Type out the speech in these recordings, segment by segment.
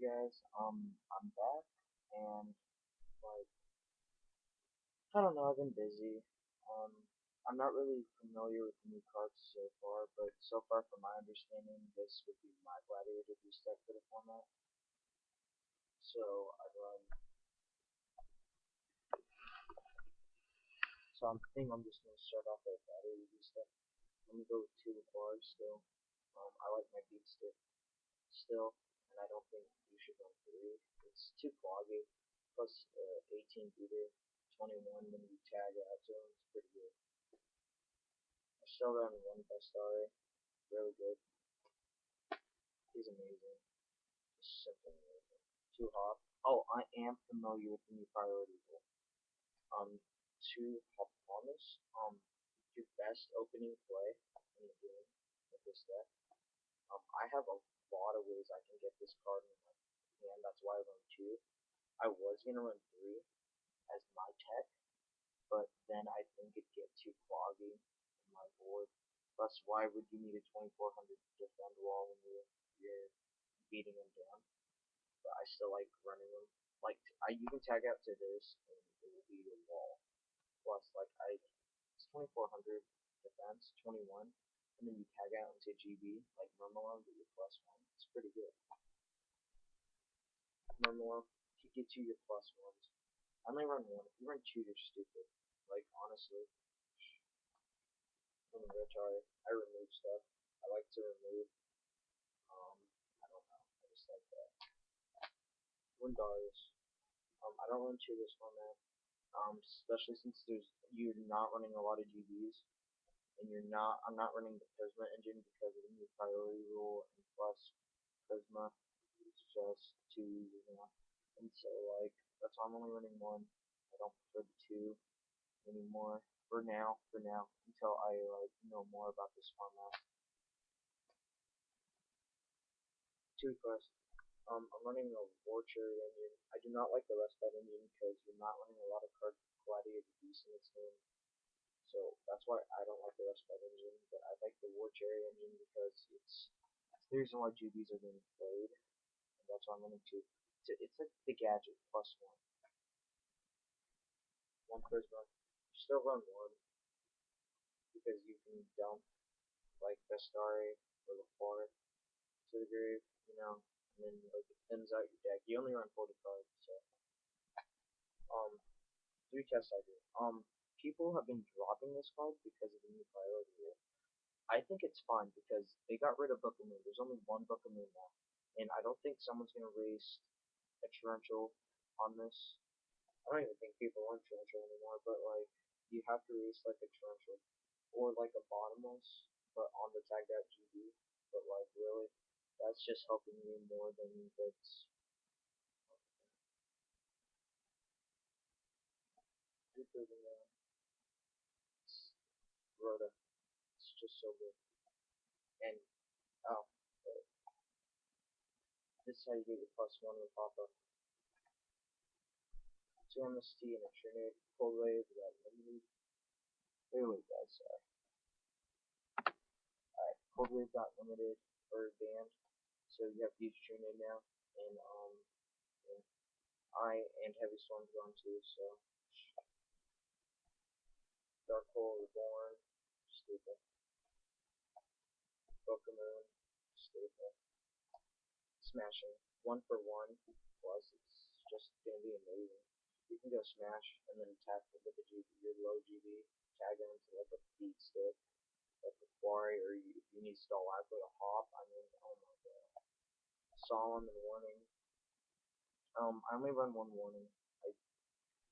guys, I'm back, and like, I don't know, I've been busy. Um, I'm not really familiar with the new cards so far, but so far from my understanding, this would be my Gladiator boost deck for the format. So I run, so I'm just gonna start off with Gladiator boost deck. I'm gonna go with two bars still. I like my beat stick still, and I don't think you should run three. It's too cloggy. Plus, 18 beater, 21 when you tag out to him, it's pretty good. I still run one Bestari, really good. He's amazing. Just simply amazing. Two hop. Oh, I am familiar with the new priority rule. Two hop promise. Your best opening play in the game with this deck. I have a lot of ways I can get this card in my hand. That's why I run two. I was gonna run three as my tech, but then I think it'd get too cloggy in my board. Plus, why would you need a 2400 defend wall when you're beating them down? But I still like running them. Like, you can tag out to this, and it will be your wall. Plus, it's 2400 defense, 21, and then you tag out into GB, like Murmilon, get your +1. It's pretty good. Murmilon, he gets you your +1s. I only run one. If you run two, you're stupid. Like, honestly. I'm retard. I remove stuff. I like to remove. Um, I don't know. I just like that. Windarius. I don't run two this format. Especially since you're not running a lot of GBs, and I'm not running the Prisma engine because of the new priority rule, and plus Prisma is just too easy now. And so that's why I'm only running one. I don't prefer the two anymore for now, until I know more about this format. Two quests. I'm running a War Cherry engine. I do not like the Respite engine because you're not running a lot of cards with Gladiator Beast in its game. So that's why I don't like the Respite engine, but I like the War Cherry engine because it's the reason why GBs are being played, and that's why I'm running two. It's like the gadget +1. One Prisma. You still run one because you can dump like Vestari or LaFleur to the grave, and then it thins out your deck. You only run 40 cards, so um three tests I do. People have been dropping this card because of the new priority rule. I think it's fine because they got rid of Book of Moon. There's only one Book of Moon now, and I don't think someone's gonna raise a torrential on this. I don't even think people want torrential anymore, but you have to raise like a torrential or like a bottomless, but on the tagged out GB. But really, that's just helping you more than it's. Rhoda. It's just so good. And oh, wait. This is how you get your +1 with Papa. Two MST and a Trinity Cold Wave without limited. Wait, guys, sorry. Alright, Cold Wave got limited or banned, so you have to use Trinity now. And yeah. and Heavy Storm's gone too, so Dark Hole Reborn, staple. Pokemon, staple. Smashing. One for one, plus it's just gonna be amazing. You can go smash and then attack with the your low GB, tag them into like a beat stick, like a quarry, or if you need stall out with a hop. I mean, oh my god. Solemn and warning. I only run one warning. It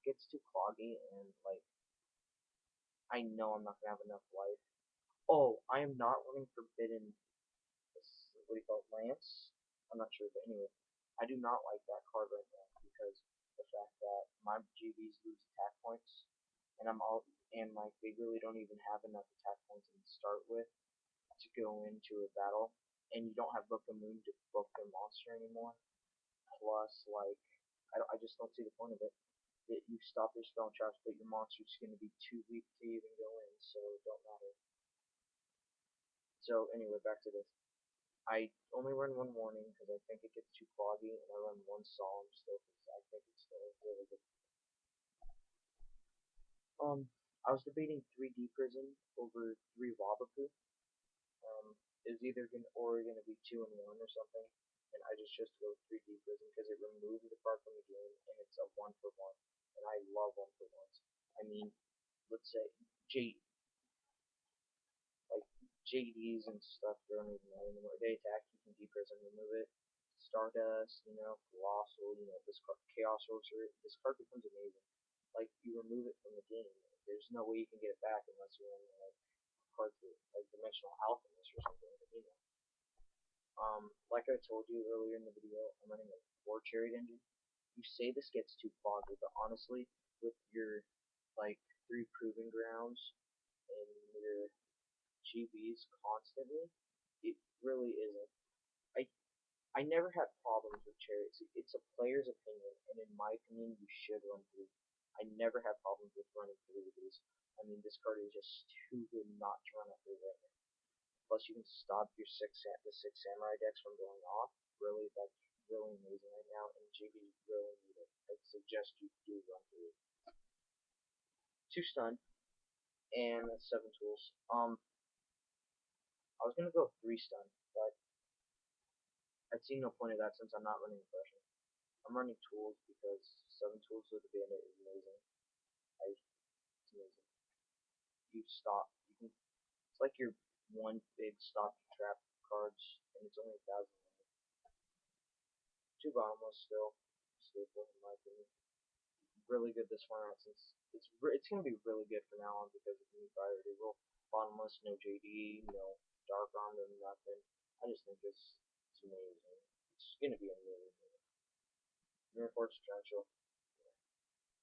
gets too cloggy and I know I'm not gonna have enough life. Oh, I am not running Forbidden. What do you call it, Lance? I'm not sure, but anyway, I do not like that card right now because the fact that my GBs lose attack points, and they really don't even have enough attack points to start with to go into a battle, and you don't have Book of Moon to book their monster anymore. Plus, I just don't see the point of it. You stop your spell traps, but your monster's going to be too weak to even go in, so it don't matter. So anyway, back to this. I only run one warning because I think it gets too cloggy. foggy, and I run one Solemn still because I think it's still really good. I was debating 3D Prison over 3 Wabapu. It was either gonna be 2-in-1 or something, and I just chose to go with 3D Prison because it removed the card from the game, and it's a 1-for-1, and I love 1-for-1s. I mean, let's say like JDs and stuff don't even know anymore. They attack, you can deprison, remove it. Stardust, Colossal, this card, Chaos Sorcerer, this card becomes amazing. Like, you remove it from the game. There's no way you can get it back unless you're in, cards like Dimensional Alchemist or something, like I told you earlier in the video, I'm running a 4 Chariot engine. You say this gets too foggy, but honestly, with your, 3 Proving Grounds and your GBs constantly, it really isn't. I I never had problems with chariots. It's a player's opinion, and in my opinion, you should run 3. I never had problems with running 3 of these. I mean, this card is just too good not to run a 3 right now. Plus, you can stop your the 6 Samurai decks from going off. Really, that's really amazing right now, and GB really need it. I suggest you do run 3. 2 stun, and 7 tools. I was gonna go 3 stun, but I'd see no point of that since I'm not running oppression. I'm running tools because 7 tools with the bandit is amazing. It's amazing. You stop. It's like your one big stop trap cards, and it's only 1,000. 2 bottomless still. Staple in my opinion. Really good this format since it's gonna be really good from now on because of the new priority rule. Bottomless, no JD, no dark arm, no nothing. I just think it's amazing. It's gonna be amazing. Mirror Force Potential.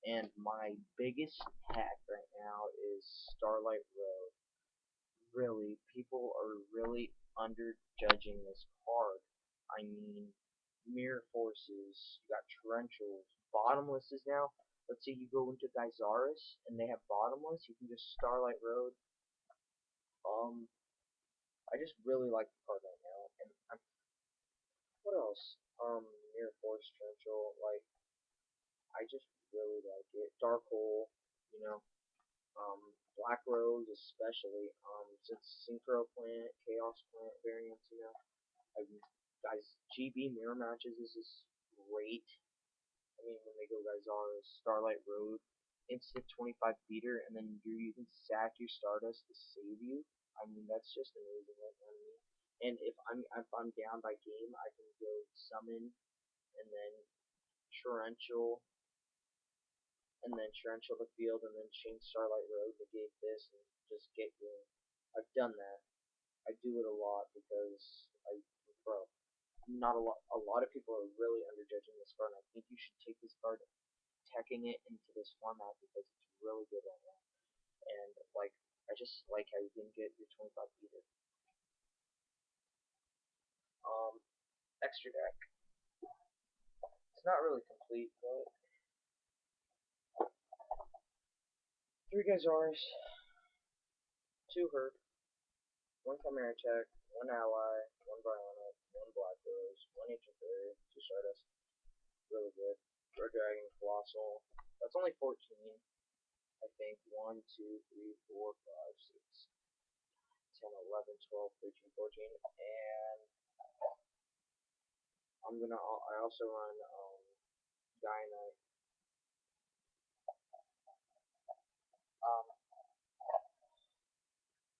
And my biggest hack right now is Starlight Road. Really, people are really underjudging this card. I mean, Mirror Forces, you got Torrentials, Bottomlesses now. Let's say you go into Gyzaris and they have Bottomless, you can just Starlight Road. I just really like the card right now. And what else? Mirror Force Torrential, I just really like it. Dark Hole, you know, Black Rose especially, since Synchro Plant, Chaos Plant variants, I mean, guys, GB mirror matches is just great. I mean, when they go Gyzaris, Starlight Road, instant 25 beater, and then you're using sack your Stardust to save you. I mean, that's just amazing right now to me. And if I'm down by game, I can go summon and then torrential the field, and then change Starlight Road, negate this, and just get going. I've done that. I do it a lot because I'm pro. Not a lot of people are really underjudging this card, and I think you should take this card, teching it into this format because it's really good right now. And I just like how you can get your 25 beater. Extra deck. It's not really complete, but 3 Gyzaris, 2 Hurt, 1 Chimera Tech, 1 Ally, 1 Bionic, 1 Black Rose, 1 Ancient Fairy, 2 Stardust. Really good. Red Dragon, Colossal. That's only 14. I think 1, 2, 3, 4, 5, 6, 10, 11, 12, 13, 14, and I also run Dynamite. Um,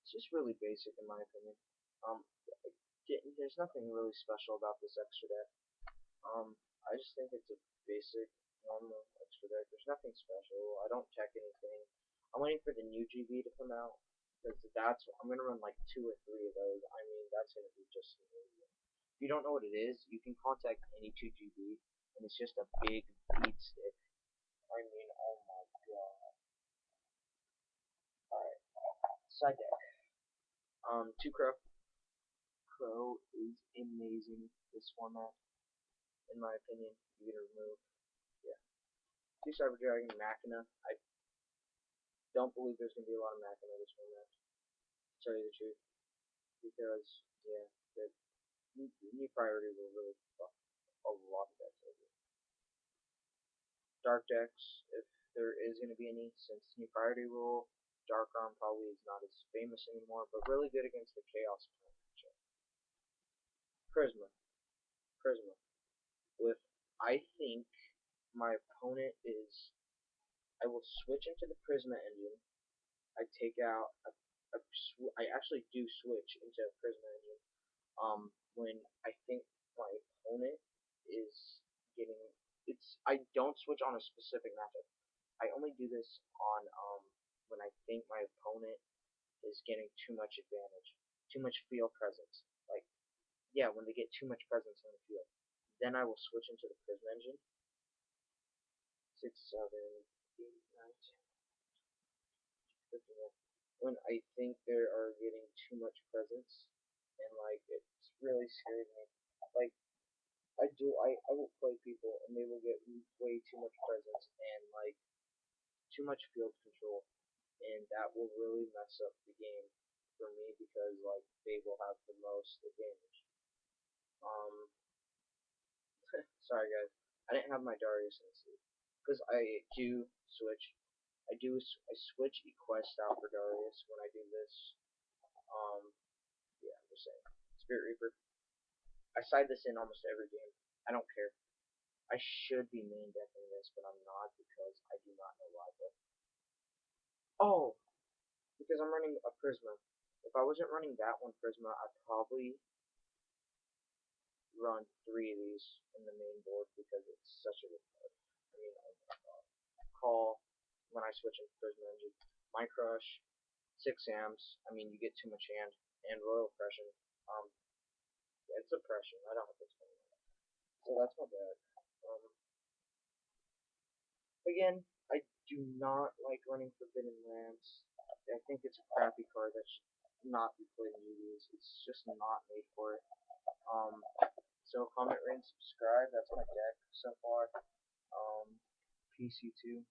it's just really basic in my opinion. Um, there's nothing really special about this extra deck. I just think it's a basic, normal extra deck. There's nothing special. I don't check anything. I'm waiting for the new GB to come out because I'm gonna run like 2 or 3 of those. I mean, that's gonna be just amazing. If you don't know what it is, you can contact any 2GB, and it's just a big bead stick. I mean, oh my god. Alright, side deck. 2 Crow. Crow is amazing this format, in my opinion. You get to remove, yeah. 2 Cyber Dragon, Machina. I don't believe there's gonna be a lot of Machina this format, to tell you the truth, because yeah, the new priority will really fuck a lot of dark decks, if there is going to be any, since new priority rule, Dark Arm probably is not as famous anymore, but really good against the Chaos Plant matchup. Prisma. Prisma. With, I think, my opponent is, I will switch into the Prisma engine. I take out, I actually do switch into a Prisma engine, when I think my opponent is getting, I don't switch on a specific matchup. I only do this on, when I think my opponent is getting too much advantage, too much field presence. Like, yeah, when they get too much presence on the field. Then I will switch into the Prism engine. 6, 7, 8, 9, 10, 15. When I think they are getting too much presence, and like it's really scaring me. Like I will play people and they will get way too much presence and like too much field control, and that will really mess up the game for me because like they will have the most advantage. Um, sorry guys, I didn't have my Darius in sleep because I do switch. I switch Equest out for Darius when I do this. Um, yeah, I'm just saying. Spirit Reaper. I side this in almost every game. I don't care. I should be main decking this, but I'm not because I do not know why. But oh, because I'm running a Prisma. If I wasn't running that one Prisma, I'd probably run 3 of these in the main board because it's such a good card. I mean, Call when I switch into Prisma Engine. My Crush, 6 amps. I mean, you get too much hand. And Royal Oppression. Um, yeah, it's oppression. I don't have to explain that. So that's my bad. Um, again, I do not like running Forbidden Lands. I think it's a crappy card that should not be played in UVs. It's just not made for it. Um, so comment, rate, and subscribe. That's my deck so far. PC2.